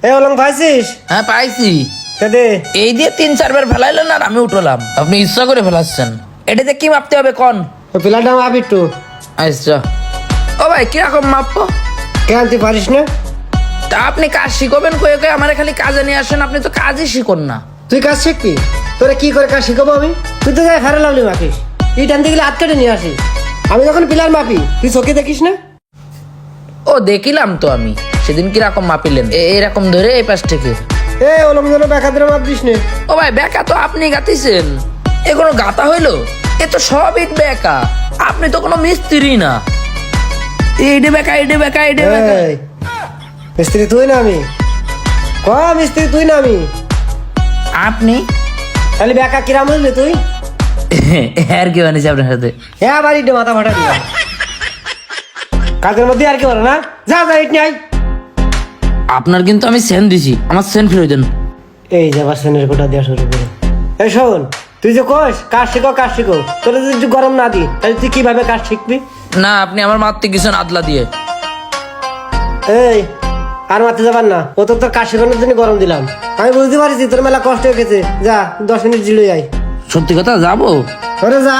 এ ওলং পাইছিস? হ্যাঁ পাইছি। কেদে এই দিয়ে 3-4 বার ফেলাইলেন আর আমি উঠলাম, আপনি ইচ্ছা করে ফেলাচ্ছেন। এটাতে কি মাপতে হবে কোন? ও পিলাটা মাপ একটু। আচ্ছা ও ভাই কিরকম মাপবো? কেন তুই পারিস না? তা আপনি কাজ শিখবেন কয়ে কয়ে আমার খালি কাজে নিয়ে আসেন, আপনি তো কাজই শিখুন না। তুই কাজ শিখবি? তোরা কি করে কাজ শিখাবো আমি? তুই তো গায়ে ফেরা লাভলি মাপিস, এই টানতে গেলে হাত কেটে নিয়ে আসিস। আমি যখন পিলার মাপি তুই চোখে দেখিস না? ও দেখিলাম তো আমি সেদিন কিরকম মাপিলেন, এরকম ধরে এই পাশ থেকে। এ ওলম যেন বেকাদের মাপ দিস না। ও ভাই বেকা তো আপনি গাতিছেন, এ কোনো গাতা হইলো? এ তো সব ইট বেকা, আপনি তো কোনো মিস্ত্রি না। এইডে বেকা এইডে বেকা এইডে বেকা। এই, মিস্ত্রি তুই না আমি? ক মিস্ত্রি তুই না আমি? আপনি তাহলে বেকা কিরাম হইলি তুই? আর কি বানিয়েছে আপনার সাথে? হ্যাঁ বাড়ি মাথা ফাটা দিলাম কাজের মধ্যে আর কি বলো না? যা যা ইট নাই। আপনার কিন্তু আমি সেন দিছি, আমার সেন ফিরে দেন। এই যে আবার সেনের কোটা দেওয়া শুরু করে। এই শোন, তুই যে কোষ কাজ শিখো কাজ শিখো, তোরা যদি একটু গরম না দি তাহলে তুই কিভাবে কাজ শিখবি? না আপনি আমার মারতে গেছেন আদলা দিয়ে। এই আর মারতে যাবার না, ও তো তোর কাজ শেখানোর জন্য গরম দিলাম। আমি বুঝতে পারছি তোর মেলা কষ্ট হয়ে গেছে, যা 10 মিনিট জিলে যাই। সত্যি কথা যাবো? ওরে যা।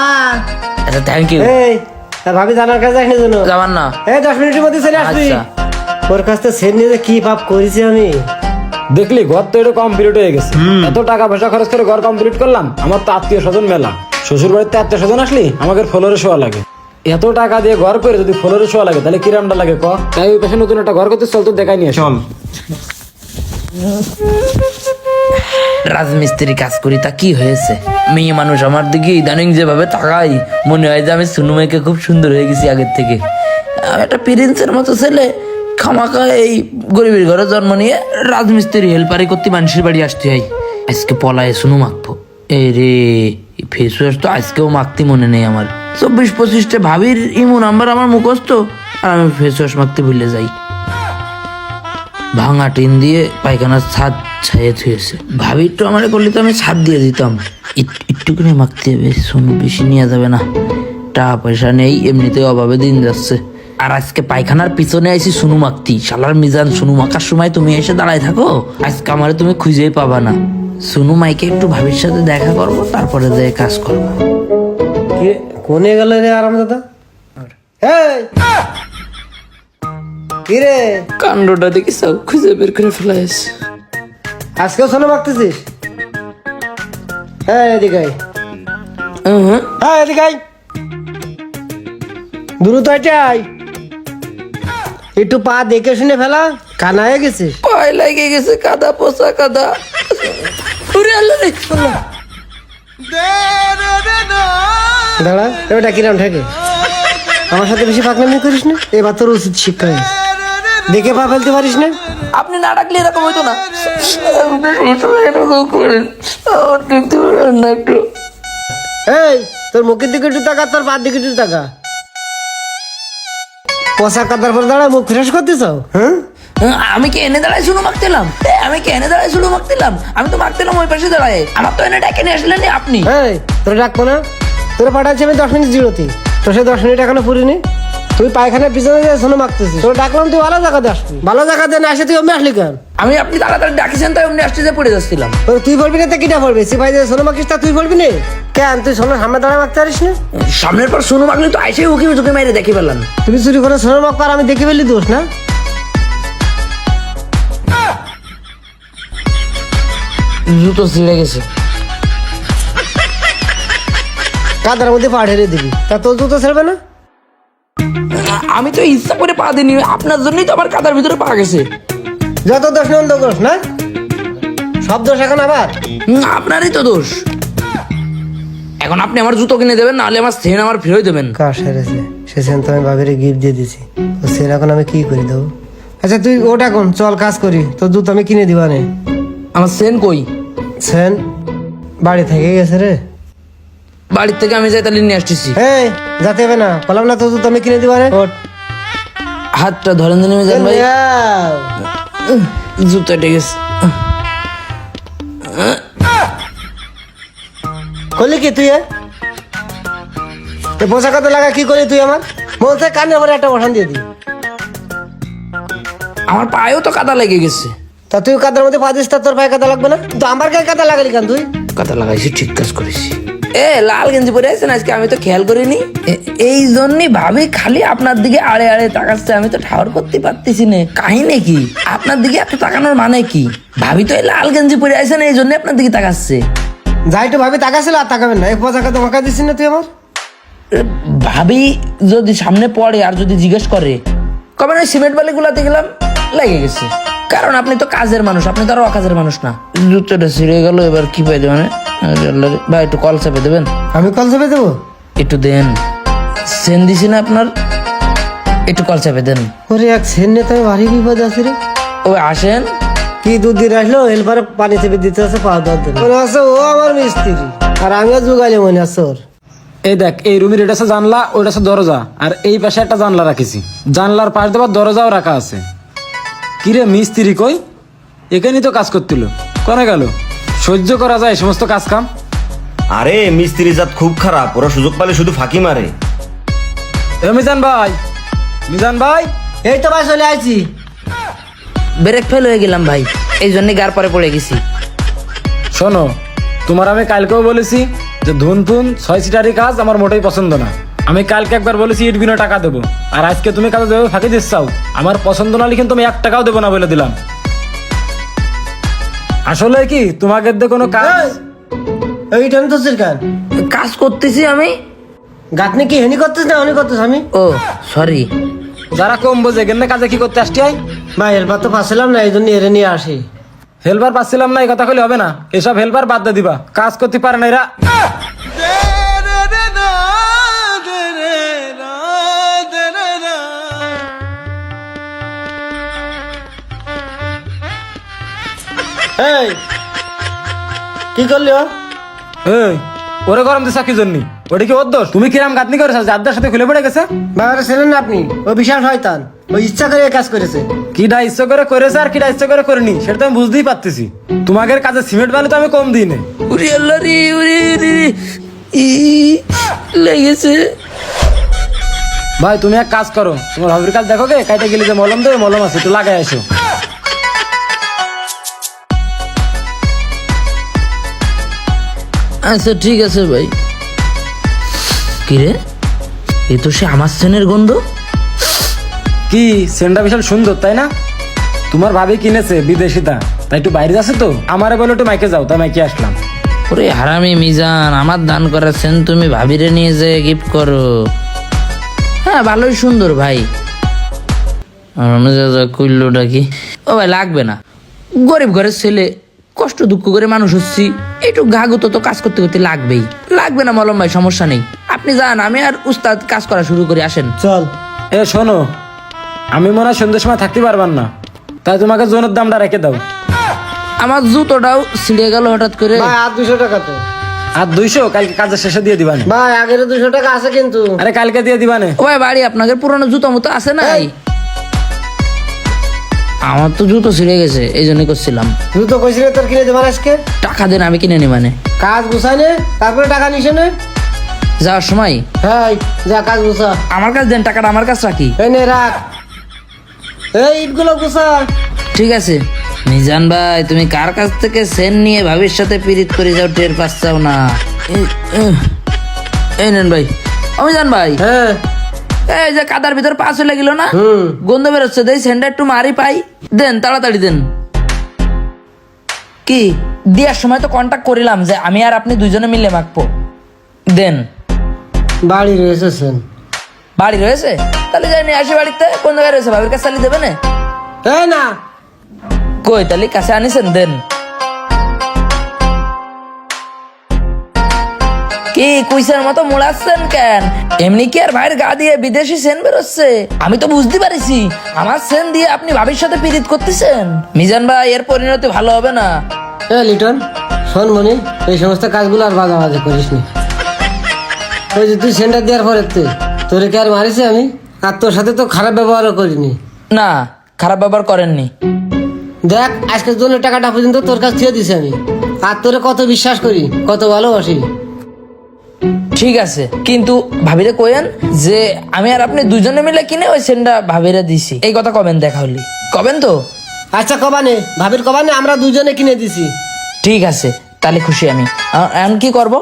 আচ্ছা থ্যাংক ইউ। এই তা ভাবি জানার কাছে যাস না জন্য যাবার না। এই 10 মিনিটের মধ্যে চলে আসবি। আচ্ছা। ওর কাছ থেকে সেন নিয়ে যে কি পাপ করেছি আমি। দেখলি ঘর তো এটা কমপ্লিট হয়ে গেছে, এত টাকা পয়সা খরচ করে ঘর কমপ্লিট করলাম। আমার তো আত্মীয় স্বজন মেলা, শ্বশুর বাড়িতে আত্মীয় স্বজন আসলি আমাকে ফ্লোরে শোয়া লাগে। এত টাকা দিয়ে ঘর করে যদি ফ্লোরে শোয়া লাগে তাহলে কিরামটা লাগে ক? তাই ওই পাশে নতুন একটা ঘর করতে চল, তো দেখাই নিয়ে চল। রাজমিস্ত্রি কাজ করি তা কি হয়েছে? মেয়ে মানুষ আমার দিকে ইদানিং যেভাবে তাকাই মনে হয় যে আমি সুনুমাইকে খুব সুন্দর হয়ে গেছি আগের থেকে। আমি একটা প্রিন্সের মতো ছেলে, খামাখা এই গরিবের ঘরে জন্ম নিয়ে রাজমিস্ত্রি হেল্পারি করতে মানুষের বাড়ি আসতে হয়। আজকে পলায় সুনু মাখবো। এই রে ফেস ওয়াশ তো আজকেও মাখতে মনে নেই আমার। 24-25টে ভাবির ইমো নাম্বার আমার মুখস্থ, আর আমি ফেস ওয়াশ মাখতে ভুলে যাই। ভাঙা টিন দিয়ে পায়খানার ছাদ ছাইয়ে থুয়েছে। ভাবি একটু আমার করলে তো আমি ছাদ দিয়ে দিতাম। একটু করে মাখতে হবে, শোনো বেশি নিয়ে যাবে না, টাকা পয়সা নেই, এমনিতে অভাবে দিন যাচ্ছে। আর আজকে পায়খানার পিছনে আইছি সুনু মাখতি। শালার মিজান, সুনু মাখার সময় তুমি এসে দাঁড়ায় থাকো, আজকে আমারে তুমি খুঁজেই পাবা না। সুনু মাইকে একটু ভাবির সাথে দেখা করবো, তারপরে যে কাজ করবো। কে কোনে গেল রে আরাম দাদা? এই কি রে কাণ্ডটা দেখি সব খুঁজে বের করে ফেলাইস। আজকেও শোনো মাখতেছিস? হ্যাঁ এদিকে আয়। হ্যাঁ এদিকে আয়, দ্রুত আয়। একটু পা দেখে শুনে ফেলা, কানা হয়ে গেছিস। পায়ে লেগে গেছে কাদা, পোষা কাদা। ওরে আল্লাহ রে, আল্লাহ। দাঁড়া, এবারটা কিরাম থাকে? আমার সাথে বেশি পাকনামি করিস না, এবার তোর উচিত শিক্ষা হয়েছে। দেখে পা ফেলতে পারিস না? আপনি না ডাকলে এরকম হইতো না। একটু এই তোর মুখের দিকে একটু তাকা, তোর পার দিকে একটু তাকা। পোশাক কাদার পর দাঁড়া মুখ ফ্রেশ করতেছ? হ্যাঁ আমি কি এনে দাঁড়ায় শুরু মাখতেলাম? আমি কি এনে দাঁড়ায় শুরু মাখতেলাম? আমি তো মাখতেলাম ওই পাশে দাঁড়ায়। আমার তো এনে ডাকে নিয়ে আসলেন আপনি। এই তোর ডাকবো না? তোর পাঠাচ্ছি আমি 10 মিনিট জিরোতে, তোর সে 10 মিনিট এখনো পুরিনি। তুই পায়খানার পিছনে যে শোনো মাখতেছিস, তোর ডাকলাম তুই ভালো জায়গাতে আসবি। ভালো জায়গাতে না আসে তুই অমনি আসলি কেন? আমি আপনি তাড়াতাড়ি ডাকিছেন তাই অমনি আসতে যে পড়ে যাচ্ছিলাম। তুই বলবি না তো কিটা পড়বি? সিপাই যে শোনো মাখিস তা তুই বলবি না কেন? তুই শোনো সামনে দাঁড়া মাখতে পারিস না? সামনের পর শুনু মাখলে তো আইসে উকি ঝুঁকি মেরে দেখি পেলাম। তুমি চুরি করে শোনো মাখ পার, আমি দেখে ফেললি দোষ না? জুতো ছিঁড়ে গেছে। কাদার মধ্যে পা ঢেলে দিবি, তা তোর জুতো ছেড়বে না? আমি তো ইচ্ছা করে পা দিইনি, আপনার জন্যই তো আমার কাদার ভিতরে পা গেছে। যত দোষ নন্দ দোষ না, সব দোষ এখন আবার আপনারই তো দোষ। এখন আপনি আমার জুতো কিনে দেবেন, নাহলে আমার সেন আমার ফেরত দেবেন। কার সেরেছে? সে সেন তো আমি ভাবিরে গিফট দিয়ে দিছি, তো সেন এখন আমি কি করে দেবো? আচ্ছা তুই ওটা কোন চল কাজ করি, তোর জুতো আমি কিনে দিবা নে। আমার সেন কই? সেন বাড়ি থেকে গেছে রে। বাড়ির থেকে আমি যাই তাহলে নিয়ে আসতেছি। এই যাতে হবে না, বললাম না তোর জুতো আমি কিনে দিবা রে। ওঠ। হাতটা ধরেন দিন মিজান ভাই, যাও। জুতো এটে গেছে। করলি কি তুই? পোশাক কত লাগা কি করলি তুই? আমার মনে কানে আমার একটা বসান দিয়ে দি। আমার পায়েও তো কাদা লেগে গেছে। তা তুই কাদার মধ্যে পা দিস, তা তোর পায়ে কাদা লাগবে না? তো আমার গায়ে কাদা লাগালি কেন তুই? কথা লাগাইছি, ঠিক কাজ করেছি। লাল গেঞ্জি পরে আছেন আজকে, আমি তো খেয়াল করিনি। এই জন্যই ভাবি খালি আপনার দিকে আড়ে আড়ে তাকাচ্ছে, আমি তো ঠাওর করতে পারতেছি না। কাহিনী কি আপনার দিকে এত তাকানোর মানে কি? ভাবি তো এই লাল গেঞ্জি পরে আছেন, এই জন্য আপনার দিকে তাকাচ্ছে। যাই তো ভাবি তাকাছিল আর তাকাবেন না, এই পচাকা তোমাকে দিচ্ছিস না তুই আমার। ভাবি যদি সামনে পড়ে আর যদি জিজ্ঞেস করে কবে না সিমেন্ট বালি গুলাতে গেলাম, লেগে গেছে। কারণ আপনি তো কাজের মানুষ, আপনি তো আর অকাজের মানুষ না। জুতোটা ছিঁড়ে গেল, এবার কি পাইলে মানে? ভাই একটু কল চাপে দেবেন। আমি কল চেপে দেবো? একটু দেন, সেন দিছি না আপনার, একটু কল চাপে দেন। ওরে এক সেন নিয়ে তো আমি ভারী বিপদ আছি রে। ও আসেন। কি দুধ দিয়ে আসলো, হেল্পারে পানি চেপে দিতে আছে, পা ধর দেন মনে আছে ও আমার মিস্ত্রি, আর আমিও যুগালি মনে আছে ওর। এই দেখ, এই রুমের এটা আছে জানলা, ওইটা আছে দরজা, আর এই পাশে একটা জানলা রাখিছি। জানলার পাশ দেবার দরজাও রাখা আছে। কিরে মিস্ত্রি কই? এখানেই তো কাজ করছিল, কোনে গেল? সহ্য করা যায় এই সমস্ত কাজ কাম? আরে মিস্ত্রি জাত খুব খারাপ, ওরা সুযোগ পেলে শুধু ফাঁকি মারে। এ মিজান ভাই, মিজান ভাই, এই তো ভাই চলে আইছি। ব্রেক ফেল হয়ে গেলাম ভাই, এই জন্য গার পরে পড়ে গেছি। শোনো, তোমার আমি কালকেও বলেছি যে ধুনফুন 6 সিটারি কাজ আমার মোটেই পছন্দ না। আমি কালকে একবার বলেছি ইট বিনা টাকা দেবো, আর আজকে তুমি কাজ দেবে ফাঁকি দিচ্ছাও। আমার পছন্দ না লিখে তুমি 1 টাকাও দেবো না বলে দিলাম। আসলে কি তোমাকে দিয়ে কোনো কাজ? এইটা আমি তো চিরকান কাজ করতেছি আমি। গাঁথনি কি হেনি করতেছ না, অনি করতেছ? আমি ও সরি। যারা কম বোঝে গেলে কাজে কি করতে আসছি? ভাই হেল্পার তো পাচ্ছিলাম না, এই জন্য এরে নিয়ে আসি। হেল্পার পাচ্ছিলাম না এই কথা কইলে হবে না, এসব হেল্পার বাদ দিয়ে দিবা, কাজ করতে পারে না এরা। এই কি করলি ও? এই ওরে গরম দিছা কি জন্য? ওটা কি ওর দোষ? তুমি কিরাম গাতনি করেছো, যাদের সাথে খুলে পড়ে গেছে? বাবারে ছিলেন না আপনি, ও বিশাল শয়তান, ও ইচ্ছা করে এই কাজ করেছে। কিডা ইচ্ছা করে করেছে আর কিডা ইচ্ছা করে করেনি সেটা তো আমি বুঝতেই পারতেছি। তোমাদের কাজে সিমেন্ট বালি তো আমি কম দিই না। উরি আল্লাহ রে, উরি রে, ই লেগেছে। ভাই তুমি এক কাজ করো, তোমার হবির কাজ দেখো গে, কাইতে গেলে যে মলম দেবে, মলম আছে একটু লাগাই আসো। আচ্ছা ঠিক আছে ভাই। কিরে, এ তো সে আমার সেনের গন্ধ। কি সেন্টটা বিশাল সুন্দর তাই না? তোমার ভাবি কিনেছে বিদেশিটা, তাই একটু বাইরে যাচ্ছে তো, আমারে বলে একটু মাইকে যাও, তাই মাইকে আসলাম। ওরে হারামি মিজান, আমার দান করা সেন তুমি ভাবিরে নিয়ে যে গিফট করো। হ্যাঁ ভালোই সুন্দর ভাই। কইলোটা কি? ও ভাই লাগবে না, গরিব ঘরের ছেলে, কষ্ট দুঃখ করে মানুষ হচ্ছি, একটু ঘাগুতো তো কাজ করতে করতে লাগবেই। লাগবে না মলম ভাই, সমস্যা নেই। আপনি যান, আমি আর উস্তাদ কাজ করা শুরু করি, আসেন। চল। এ শোনো, আমি মনে হয় সন্ধ্যের সময় থাকতে পারবার না, তাই তোমাকে জোনের দামটা রেখে দাও। আমার জুতোটাও ছিঁড়ে গেল হঠাৎ করে। ভাই আর 200 টাকা তো। আর 200 কালকে কাজের শেষে দিয়ে দিবানে। ভাই আগের 200 টাকা আছে কিন্তু। আরে কালকে দিয়ে দিবানে। ও ভাই বাড়ি আপনাদের পুরনো জুতো মতো আছে নাই? আমার তো জুতো ছিঁড়ে গেছে, এই জন্য করছিলাম। জুতো কইছিলে তোর কিনে দেবার আজকে? টাকা দেন, আমি কিনে নি মানে। কাজ গুছাই নে, তারপরে টাকা নিছে নে। যাওয়ার সময় হ্যাঁ যা কাজ গুছা। আমার কাছে দেন, টাকাটা আমার কাছে রাখি। এই নে রাখ, এই ইটগুলো গুছা। ঠিক আছে। মিজান ভাই, তুমি কার কাছ থেকে সেন নিয়ে ভাবির সাথে পীড়িত করে যাও, টের পাচ্ছাও না। এই নেন ভাই। মিজান ভাই, হ্যাঁ এই যে কাদার ভিতর পা চলে গেল না, গন্ধ বেরোচ্ছে, দেই সেন্ডা একটু মারি পাই, দেন তাড়াতাড়ি দেন। কি দেওয়ার সময় তো কন্টাক্ট করিলাম যে আমি আর আপনি দুইজনে মিলে মাখবো, দেন। বাড়ি রয়েছে সেন। বাড়ি রয়েছে? তাহলে যাই নিয়ে আসি বাড়িতে। কোন জায়গায় রয়েছে? ভাবির কাছে চালিয়ে দেবে না? এই না কই তাহলে কাছে আনিছেন, দেন। কি কুইসের মতো মোড়াচ্ছেন কেন? এমনি কি আর ভাইয়ের গা দিয়ে বিদেশি সেন বেরোচ্ছে? আমি তো বুঝতে পারিছি আমার সেন দিয়ে আপনি ভাবির সাথে পীড়িত করতেছেন। মিজান ভাই, এর পরিণতি ভালো হবে না। লিটন শোন মনি, এই সমস্ত কাজগুলো আর বাজে করিস নি। ওই যে তুই সেন্টার দেওয়ার পরে তোরে কি আর মারিছি আমি? আর তোর সাথে তো খারাপ ব্যবহারও করিনি। না, খারাপ ব্যবহার করেননি। দেখ আজকের জন্য টাকাটা পর্যন্ত তোর কাছে দিয়ে দিছি আমি, আর তোরে কত বিশ্বাস করি, কত ভালোবাসি। ঠিক আছে, কিন্তু ভাবিরে কইেন যে আমি আর আপনি দুজনে মিলে কিনে ওই সেনটা ভাবিরে দিছি, এই কথা কবেন? দেখা হলি কবেন তো? আচ্ছা কবানে ভাবির কবানে আমরা দুজনে কিনে দিছি। ঠিক আছে, তাহলে খুশি আমি। এখন কি করব?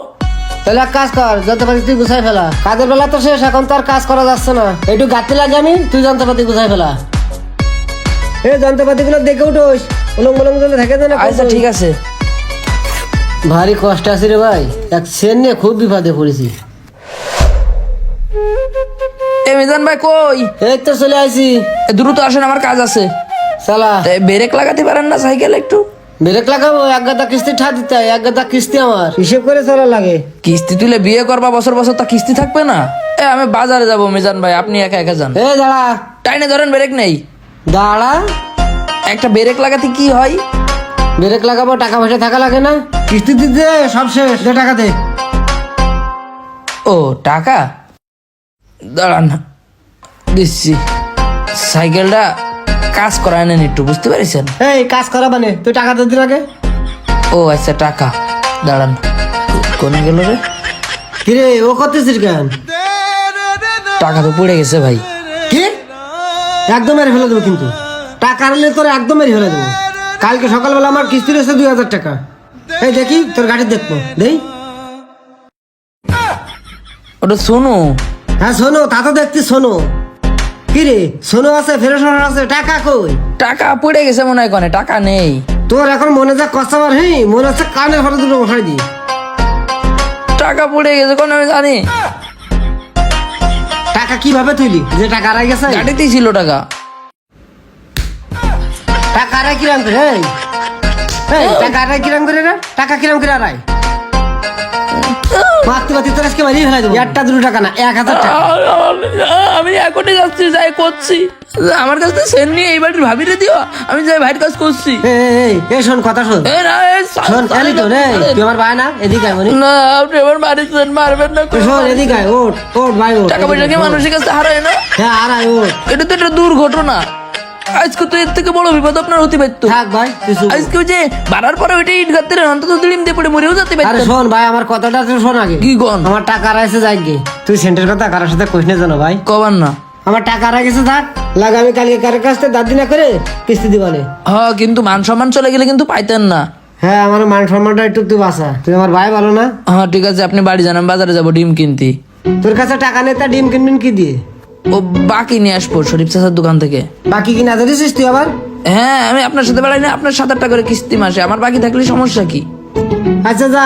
তাহলে এক কাজ কর, যন্ত্রপাতি তুই গুছাই ফেলা। কাজের বেলা তো শেষ, এখন তো আর কাজ করা যাচ্ছে না। একটু গাঁতে লাগে আমি, তুই যন্ত্রপাতি গুছাই ফেলা। এই যন্ত্রপাতি গুলো দেখে উঠোস, উলং বলং জন্য থাকে না। আচ্ছা ঠিক আছে। ভারী কষ্ট আছে রে ভাই, এক সেন নিয়ে খুব বিপদে পড়েছি। এ মিজান ভাই কই? এই তো চলে আইছি। দ্রুত আসেন, আমার কাজ আছে। চালা। ব্রেক লাগাতে পারেন না সাইকেল একটু? ব্রেক লাগাবো, এক গাদা কিস্তি ঠা দিতে হয়, এক গাদা কিস্তি আমার হিসেব করে চলা লাগে। কিস্তি তুলে বিয়ে করবা বছর বছর, তা কিস্তি থাকবে না? আমি বাজারে যাব মিজান ভাই, আপনি একা একা যান। এ দাঁড়া। টাইনে ধরেন, ব্রেক নেই। দাঁড়া। একটা ব্রেক লাগাতে কি হয়? ব্রেক লাগাবো, টাকা পয়সা থাকা লাগে না? কিস্তি দিতে সব শেষ, দে টাকা দে। ও টাকা দাঁড়ান, দিচ্ছি। সাইকেলটা কাজ করায় নেন একটু, বুঝতে পারছেন? এই কাজ করা মানে তুই টাকা দিতে লাগে। ও আচ্ছা, টাকা দাঁড়ান, কোনে গেল রে? কিরে ও করতেছিস কেন? টাকা তো পড়ে গেছে ভাই। কি? একদম মেরে ফেলে দেবো কিন্তু, টাকা আনলে তোর একদম মেরে ফেলে দেবো। কালকে সকালবেলা আমার কিস্তি রয়েছে 2000 টাকা। এই দেখি তোর গাড়ি দেখবো, দেই। ওটা শোনো। হ্যাঁ শোনো, তা তো দেখছি শোনো। কিরে শোনো আছে, ফেরত আছে, টাকা কই? টাকা পড়ে গেছে মনে হয়, কনে টাকা নেই। তোর এখন মনে যা কষ্টাবার, হ্যাঁ মনে হচ্ছে কানে ফটো দুটো বসাই দি। টাকা পড়ে গেছে কোন আমি জানি। টাকা কিভাবে তুইলি যে টাকা আড়াই গেছে? গাড়িতেই ছিল টাকা। টাকা আড়াই কিরাম করে? এই টাকা আড়াই কিরাম করে রে? টাকা কিরাম করে আড়াই? মারতে মারতে তোর আজকে মারিয়ে ফেলাই দেবো। একটা দুটো টাকা না, 1000 টাকা। আমি এখনই যাচ্ছি, যাই করছি। আমার কাছে তো সেন নিয়ে এই বাড়ির ভাবিরে দিও, আমি যাই ভাইয়ের কাজ করছি। এই শোন কথা শোন। এ না, শোন এলি তো রে, তুই আমার ভাই না, এদিকে আয় মনি। না, আপনি আমার মারিছেন, মারবেন না। শোন এদিকে আয়, ওঠ ওঠ ভাই ওঠ। টাকা পয়সা কি মানুষের কাছে হারায় না? হ্যাঁ আড়াই ওঠ। এটা তো একটা দুর্ঘটনা। আজকে তো এর থেকে বড় বিপদ আপনার হতে পারতো। থাক ভাই তুই চুপ। আজকে ওই যে বাড়ার পরে ওইটা ইট গাঁতে অন্তত দিলিম দিয়ে পড়ে মরেও যেতে আরে পারতো। শোন ভাই, আমার কথাটা তো শোন আগে। কি গন? আমার টাকা আড়াইছে যাই গে, তুই সেন্টার কথা কারোর সাথে কইস না জানো ভাই। কবার না? আমার টাকা আড়াই গেছে, থাক লাগে। আমি কালকে কারের কাছ থেকে দাদি না করে কিস্তি দিবানে। হ্যাঁ, কিন্তু মান সম্মান চলে গেলে কিন্তু পাইতেন না। হ্যাঁ আমার মান সম্মানটা একটু তুই বাঁচা, তুই আমার ভাই ভালো না। হ্যাঁ ঠিক আছে, আপনি বাড়ি যান, আমি বাজারে যাবো ডিম কিনতে। তোর কাছে টাকা নেই, তা ডিম কিনবেন কি দিয়ে? ও বাকি নিয়ে আসবো শরীফ চাচার দোকান থেকে। বাকি কিনা ধরেছিস তুই আবার? হ্যাঁ, আমি আপনার সাথে বেড়াই না, আপনার 7-8 করে কিস্তি মাসে, আমার বাকি থাকলে সমস্যা কি? আচ্ছা যা।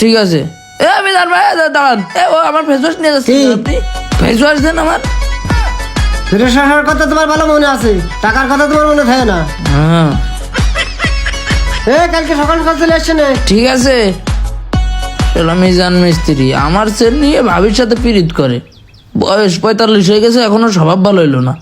ঠিক আছে। এ আমি ভাই দাঁড়ান, ও আমার ফেস ওয়াশ নিয়ে যাচ্ছি। কি? আপনি ফেস ওয়াশ দেন আমার। ফেরত আসার কথা তোমার ভালো মনে আছে, টাকার কথা তোমার মনে থাকে না। হ্যাঁ কালকে সকাল সকাল চলে আসছে না? ঠিক আছে। মিজান মিস্ত্রি আমার সেল নিয়ে ভাবির সাথে পিরিত করে, বয়স 45 হয়ে গেছে, এখনো স্বভাব ভালো হইলো না।